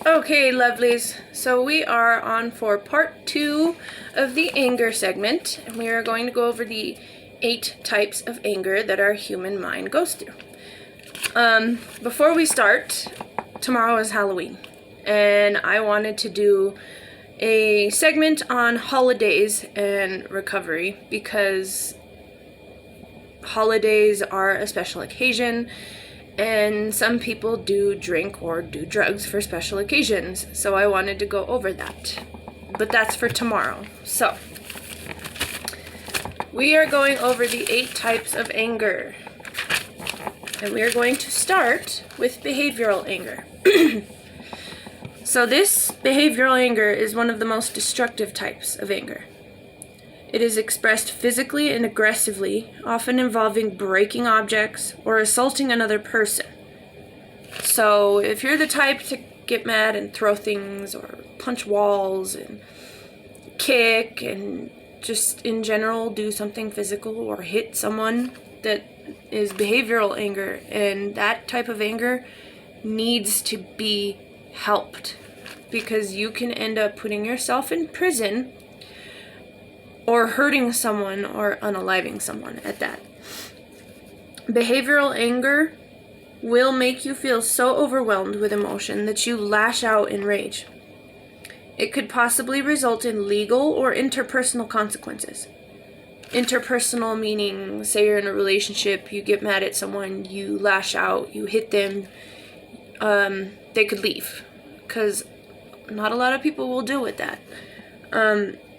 Okay, lovelies, so we are on for part 2 of the anger segment, and we are going to go over the 8 types of anger that our human mind goes through. Before we start, tomorrow is Halloween, and I wanted to do a segment on holidays and recovery because holidays are a special occasion. And some people do drink or do drugs for special occasions, so I wanted to go over that. But that's for tomorrow. So, we are going over the 8 types of anger. And we are going to start with behavioral anger. So this behavioral anger is one of the most destructive types of anger. It is expressed physically and aggressively, often involving breaking objects or assaulting another person. So if you're the type to get mad and throw things or punch walls and kick and just in general do something physical or hit someone, that is behavioral anger, and that type of anger needs to be helped because you can end up putting yourself in prison or hurting someone or unaliving someone at that. Behavioral anger will make you feel so overwhelmed with emotion that you lash out in rage. It could possibly result in legal or interpersonal consequences. Interpersonal meaning, say you're in a relationship, you get mad at someone, you lash out, you hit them, they could leave. Because not a lot of people will deal with that.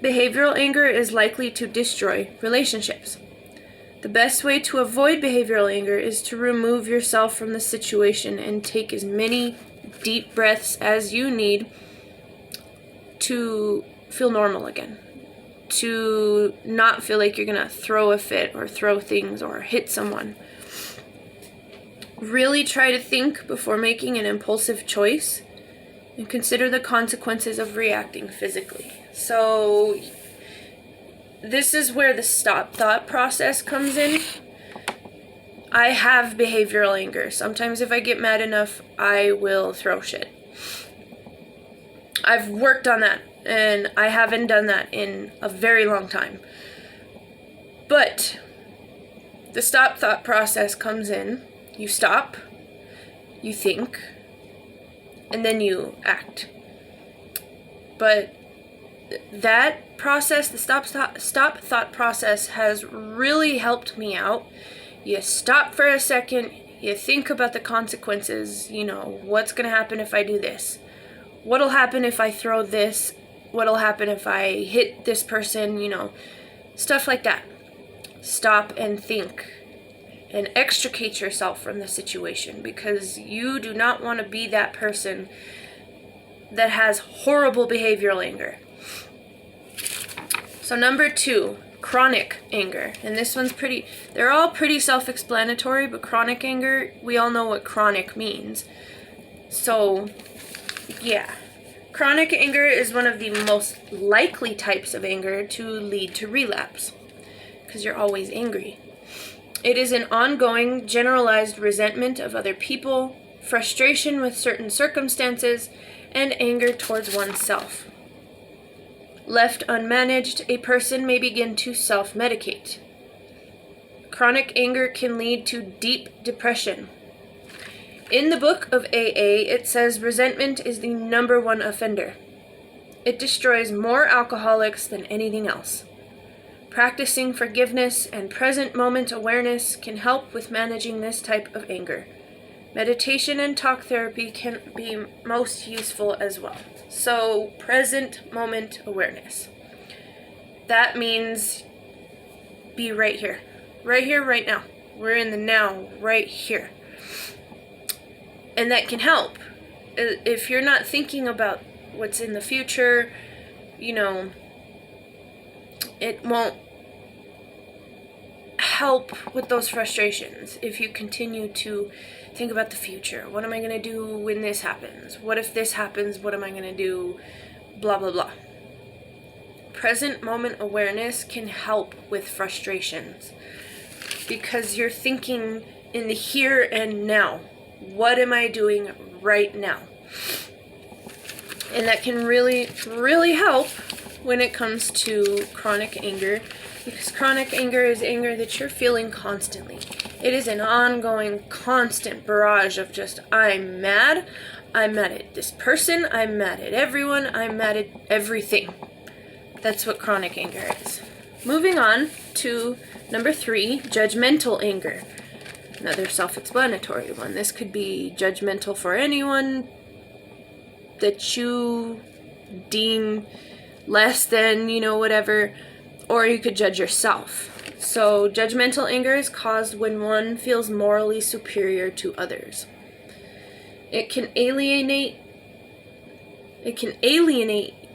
Behavioral anger is likely to destroy relationships. The best way to avoid behavioral anger is to remove yourself from the situation and take as many deep breaths as you need to feel normal again. To not feel like you're going to throw a fit or throw things or hit someone. Really try to think before making an impulsive choice and consider the consequences of reacting physically. So this is where the stop thought process comes in. I have behavioral anger. Sometimes if I get mad enough, I will throw shit. I've worked on that, and I haven't done that in a very long time. But the stop thought process comes in. You stop, you think, and then you act. But that process, the stop thought process, has really helped me out. You stop for a second, you think about the consequences, what's going to happen if I do this? What'll happen if I throw this? What'll happen if I hit this person? Stuff like that. Stop and think and extricate yourself from the situation because you do not want to be that person that has horrible behavioral anger. So number 2, chronic anger. And this one's they're all pretty self-explanatory, but chronic anger, we all know what chronic means. So, yeah. Chronic anger is one of the most likely types of anger to lead to relapse, because you're always angry. It is an ongoing, generalized resentment of other people, frustration with certain circumstances, and anger towards oneself. Left unmanaged, a person may begin to self-medicate. Chronic anger can lead to deep depression. In the book of AA, it says resentment is the number 1 offender. It destroys more alcoholics than anything else. Practicing forgiveness and present moment awareness can help with managing this type of anger. Meditation and talk therapy can be most useful as well. So, present moment awareness. That means be right here. Right here, right now. We're in the now, right here. And that can help. If you're not thinking about what's in the future, it won't help with those frustrations if you continue to think about the future. What am I going to do when this happens? What if this happens? What am I going to do? Blah, blah, blah. Present moment awareness can help with frustrations because you're thinking in the here and now. What am I doing right now? And that can really, really help when it comes to chronic anger, because chronic anger is anger that you're feeling constantly. It is an ongoing, constant barrage of just, I'm mad at this person, I'm mad at everyone, I'm mad at everything. That's what chronic anger is. Moving on to number 3, judgmental anger. Another self-explanatory one. This could be judgmental for anyone that you deem less than, whatever, or you could judge yourself. So judgmental anger is caused when one feels morally superior to others. It can alienate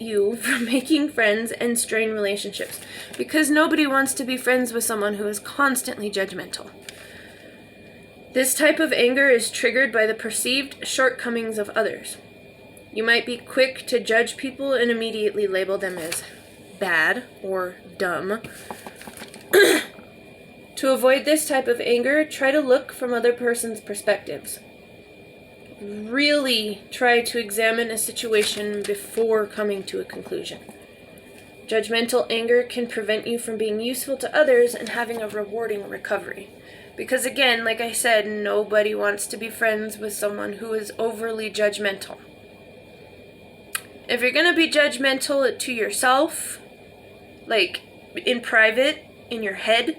you from making friends and strain relationships, because nobody wants to be friends with someone who is constantly judgmental. This type of anger is triggered by the perceived shortcomings of others. You might be quick to judge people and immediately label them as bad or dumb. To avoid this type of anger, try to look from other person's perspectives. Really try to examine a situation before coming to a conclusion. Judgmental anger can prevent you from being useful to others and having a rewarding recovery. Because again, like I said, nobody wants to be friends with someone who is overly judgmental. If you're going to be judgmental to yourself, like in private, in your head,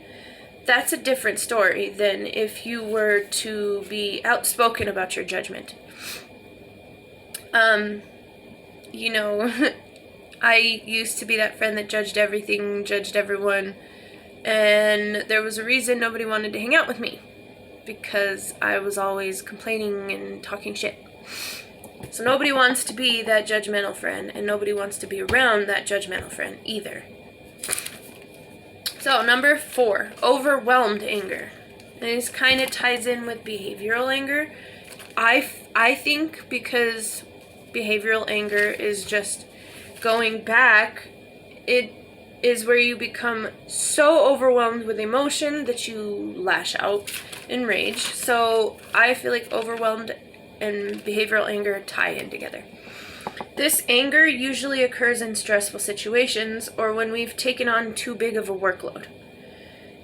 that's a different story than if you were to be outspoken about your judgment. I used to be that friend that judged everything, judged everyone, and there was a reason nobody wanted to hang out with me, because I was always complaining and talking shit. So nobody wants to be that judgmental friend, and nobody wants to be around that judgmental friend either. So number 4, overwhelmed anger. And this kind of ties in with behavioral anger. I think because behavioral anger is just going back, it is where you become so overwhelmed with emotion that you lash out in rage. So I feel like overwhelmed and behavioral anger tie in together. This anger usually occurs in stressful situations or when we've taken on too big of a workload.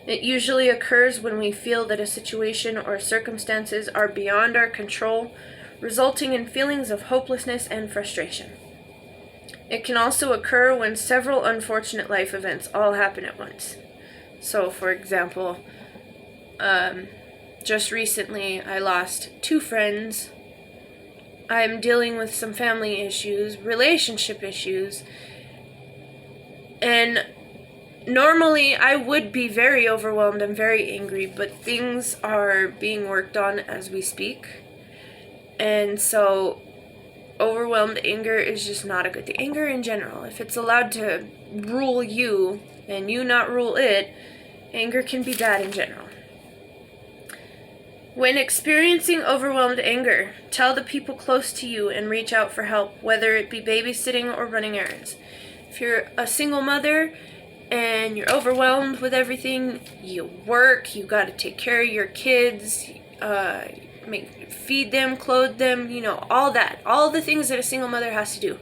It usually occurs when we feel that a situation or circumstances are beyond our control, resulting in feelings of hopelessness and frustration. It can also occur when several unfortunate life events all happen at once. So, for example, just recently I lost 2 friends. I'm dealing with some family issues, relationship issues, and normally I would be very overwhelmed and very angry, but things are being worked on as we speak. And so overwhelmed anger is just not a good thing. Anger in general, if it's allowed to rule you and you not rule it, anger can be bad in general. When experiencing overwhelmed anger, tell the people close to you and reach out for help, whether it be babysitting or running errands. If you're a single mother and you're overwhelmed with everything, you work, you got to take care of your kids, feed them, clothe them, all that. All the things that a single mother has to do.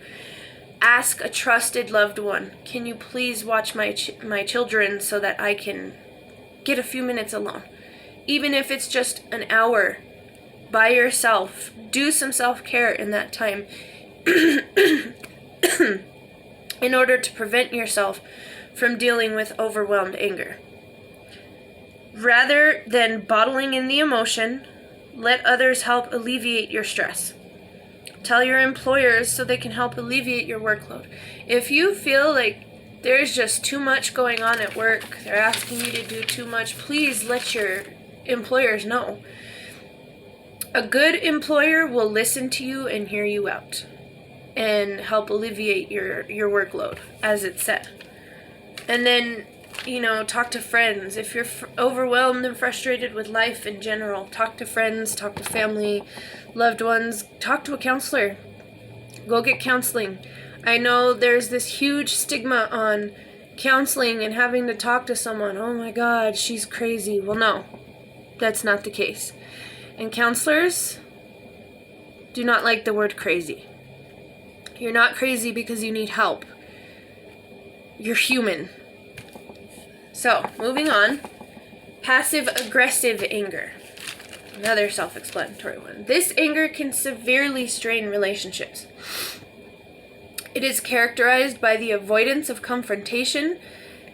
Ask a trusted loved one, can you please watch my children so that I can get a few minutes alone? Even if it's just an hour by yourself, do some self-care in that time in order to prevent yourself from dealing with overwhelmed anger. Rather than bottling in the emotion, let others help alleviate your stress. Tell your employers so they can help alleviate your workload. If you feel like there's just too much going on at work, they're asking you to do too much, please let your employers know. A good employer will listen to you and hear you out and help alleviate your workload, as it's said. And then, talk to friends. If you're overwhelmed and frustrated with life in general, talk to friends, talk to family, loved ones, talk to a counselor. Go get counseling. I know there's this huge stigma on counseling and having to talk to someone. Oh my God, she's crazy. Well, no, that's not the case. And counselors do not like the word crazy. You're not crazy because you need help. You're human. So, moving on. Passive-aggressive anger. Another self-explanatory one. This anger can severely strain relationships. It is characterized by the avoidance of confrontation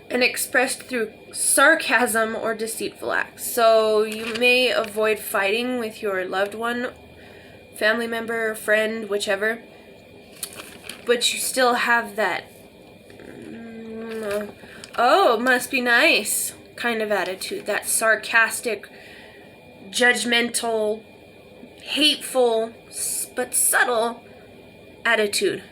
and expressed through sarcasm or deceitful acts. So you may avoid fighting with your loved one, family member, friend, whichever, but you still have that, oh, must be nice kind of attitude, that sarcastic, judgmental, hateful, but subtle attitude.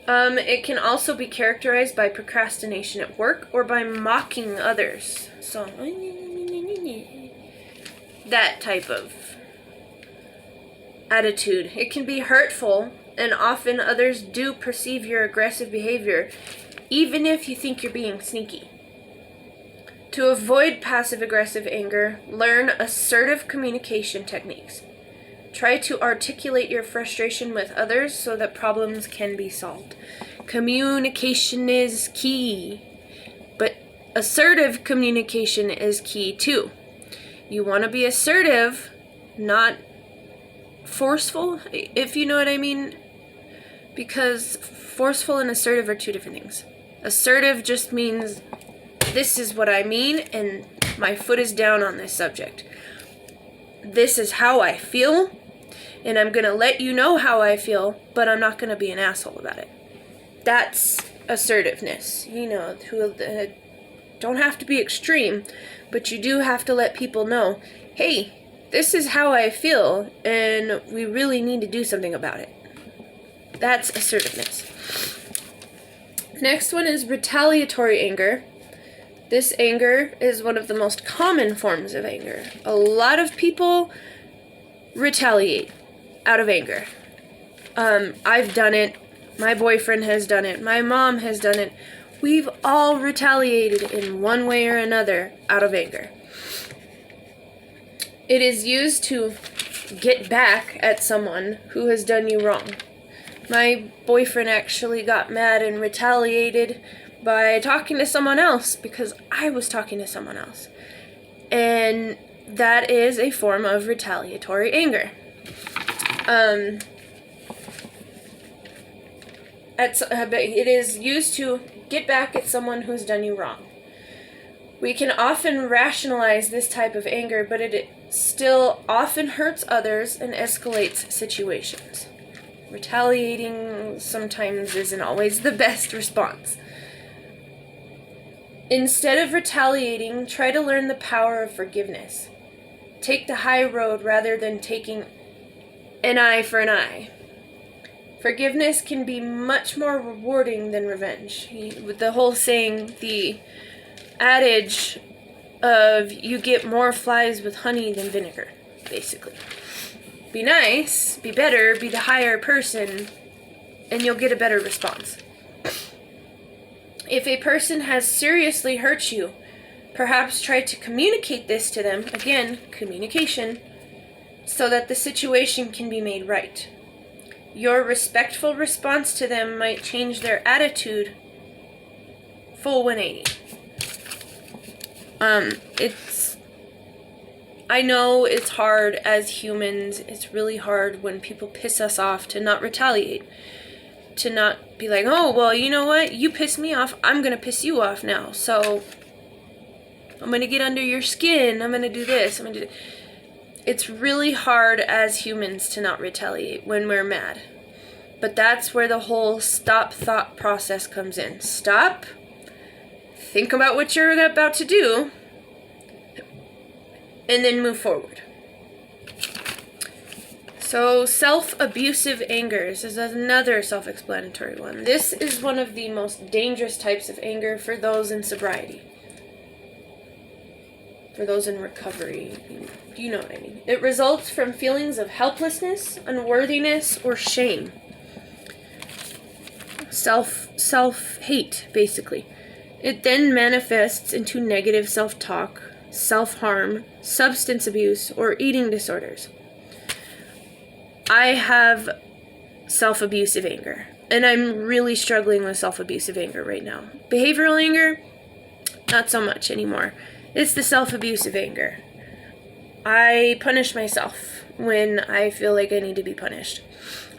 It can also be characterized by procrastination at work or by mocking others. So, that type of attitude. It can be hurtful, and often others do perceive your aggressive behavior, even if you think you're being sneaky. To avoid passive-aggressive anger, learn assertive communication techniques. Try to articulate your frustration with others so that problems can be solved. Communication is key, but assertive communication is key too. You want to be assertive, not forceful, if you know what I mean, because forceful and assertive are two different things. Assertive just means this is what I mean and my foot is down on this subject. This is how I feel, and I'm going to let you know how I feel, but I'm not going to be an asshole about it. That's assertiveness. You know, don't have to be extreme, but you do have to let people know, hey, this is how I feel, and we really need to do something about it. That's assertiveness. Next one is retaliatory anger. This anger is one of the most common forms of anger. A lot of people retaliate out of anger. I've done it. My boyfriend has done it. My mom has done it. We've all retaliated in one way or another out of anger. It is used to get back at someone who has done you wrong. My boyfriend actually got mad and retaliated by talking to someone else because I was talking to someone else. And that is a form of retaliatory anger. It is used to get back at someone who's done you wrong. We can often rationalize this type of anger, but it still often hurts others and escalates situations. Retaliating sometimes isn't always the best response. Instead of retaliating, try to learn the power of forgiveness. Take the high road rather than taking an eye for an eye. Forgiveness can be much more rewarding than revenge. With the whole saying, the adage of you get more flies with honey than vinegar, basically. Be nice, be better, be the higher person, and you'll get a better response. If a person has seriously hurt you, perhaps try to communicate this to them, again, communication, so that the situation can be made right. Your respectful response to them might change their attitude full 180. I know it's hard as humans. It's really hard when people piss us off to not retaliate. To not be like, oh, well, you know what? You piss me off. I'm going to piss you off now. So I'm going to get under your skin. I'm going to do this. I'm going to do that. It's really hard as humans to not retaliate when we're mad. But that's where the whole stop thought process comes in. Stop. Think about what you're about to do. And then move forward. So, self-abusive anger. This is another self-explanatory one. This is one of the most dangerous types of anger for those in sobriety. For those in recovery. You know what I mean. It results from feelings of helplessness, unworthiness, or shame. Self-hate, basically. It then manifests into negative self-talk, self-harm, substance abuse, or eating disorders. I have self-abusive anger, and I'm really struggling with self-abusive anger right now. Behavioral anger, not so much anymore. It's the self-abusive anger. I punish myself when I feel like I need to be punished,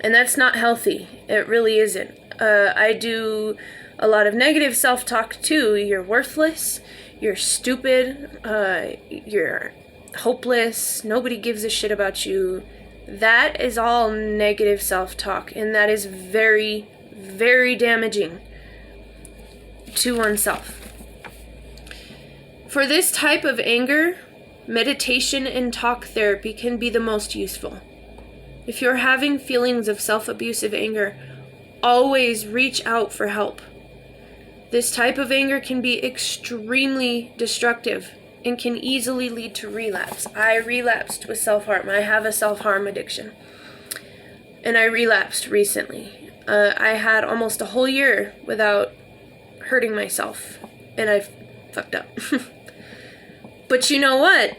and that's not healthy. It really isn't. I do a lot of negative self-talk too. You're worthless, you're stupid, you're hopeless, nobody gives a shit about you. That is all negative self-talk, and that is very, very damaging to oneself. For this type of anger, meditation and talk therapy can be the most useful. If you're having feelings of self-abusive anger, always reach out for help. This type of anger can be extremely destructive and can easily lead to relapse. I relapsed with self-harm. I have a self-harm addiction. And I relapsed recently. I had almost a whole year without hurting myself. And I fucked up. But you know what?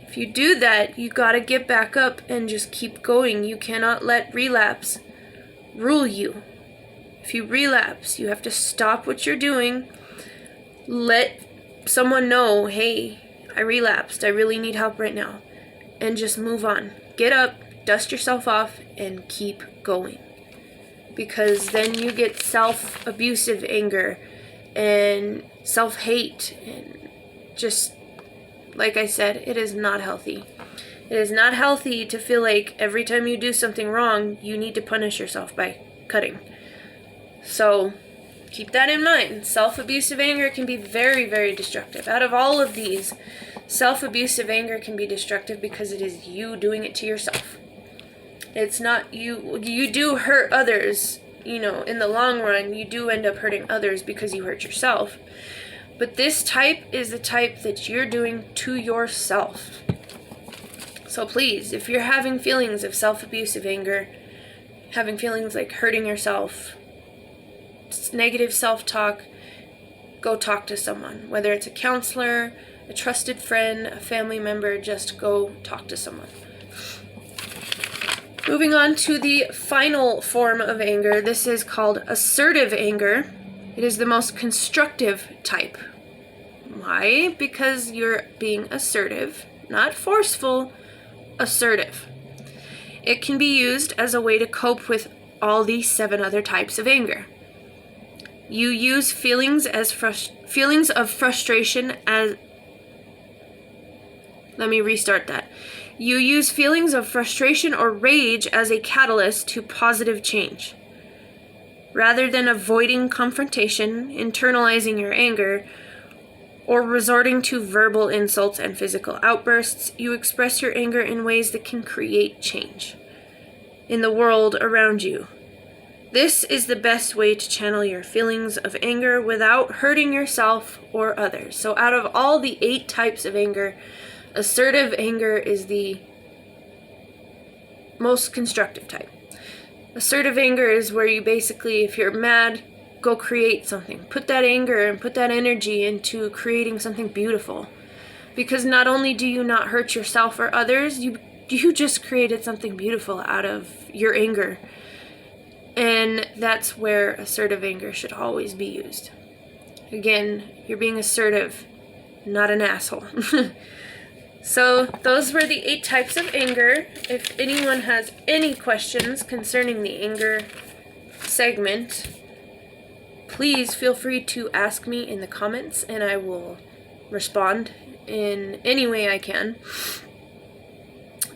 If you do that, you gotta get back up and just keep going. You cannot let relapse rule you. If you relapse, you have to stop what you're doing. Let someone know, hey, I relapsed. I really need help right now. And just move on. Get up, dust yourself off, and keep going. Because then you get self-abusive anger and self-hate. And just, like I said, it is not healthy. It is not healthy to feel like every time you do something wrong, you need to punish yourself by cutting. So keep that in mind. Self-abusive anger can be very, very destructive. Out of all of these, self-abusive anger can be destructive because it is you doing it to yourself. It's not you. You do hurt others, in the long run, you do end up hurting others because you hurt yourself. But this type is the type that you're doing to yourself. So please, if you're having feelings of self-abusive anger, having feelings like hurting yourself, negative self-talk, go talk to someone. Whether it's a counselor, a trusted friend, a family member, just go talk to someone. Moving on to the final form of anger. This is called assertive anger. It is the most constructive type. Why? Because you're being assertive, not forceful, assertive. It can be used as a way to cope with all these 7 other types of anger. You use feelings of frustration as... Let me restart that. You use feelings of frustration or rage as a catalyst to positive change. Rather than avoiding confrontation, internalizing your anger, or resorting to verbal insults and physical outbursts, you express your anger in ways that can create change in the world around you. This is the best way to channel your feelings of anger without hurting yourself or others. So out of all the 8 types of anger, assertive anger is the most constructive type. Assertive anger is where you basically, if you're mad, go create something. Put that anger and put that energy into creating something beautiful. Because not only do you not hurt yourself or others, you just created something beautiful out of your anger. And that's where assertive anger should always be used. Again, you're being assertive, not an asshole. So those were the 8 types of anger. If anyone has any questions concerning the anger segment, please feel free to ask me in the comments and I will respond in any way I can.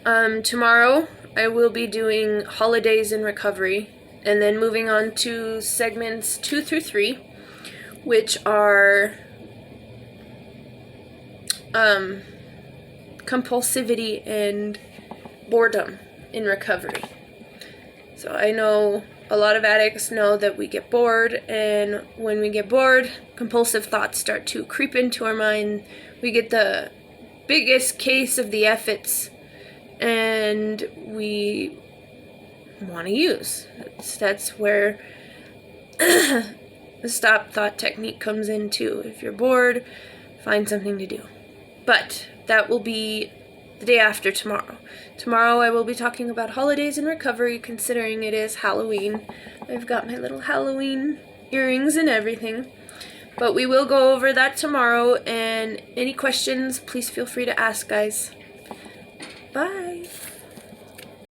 Tomorrow I will be doing holidays in recovery and then moving on to segments 2 through 3, which are compulsivity and boredom in recovery. So I know a lot of addicts know that we get bored, and when we get bored, compulsive thoughts start to creep into our mind. We get the biggest case of the effits, and we want to use. That's where the stop thought technique comes in too. If you're bored, find something to do. But that will be the day after tomorrow. Tomorrow I will be talking about holidays and recovery, considering it is Halloween. I've got my little Halloween earrings and everything. But we will go over that tomorrow, and any questions, please feel free to ask, guys. Bye!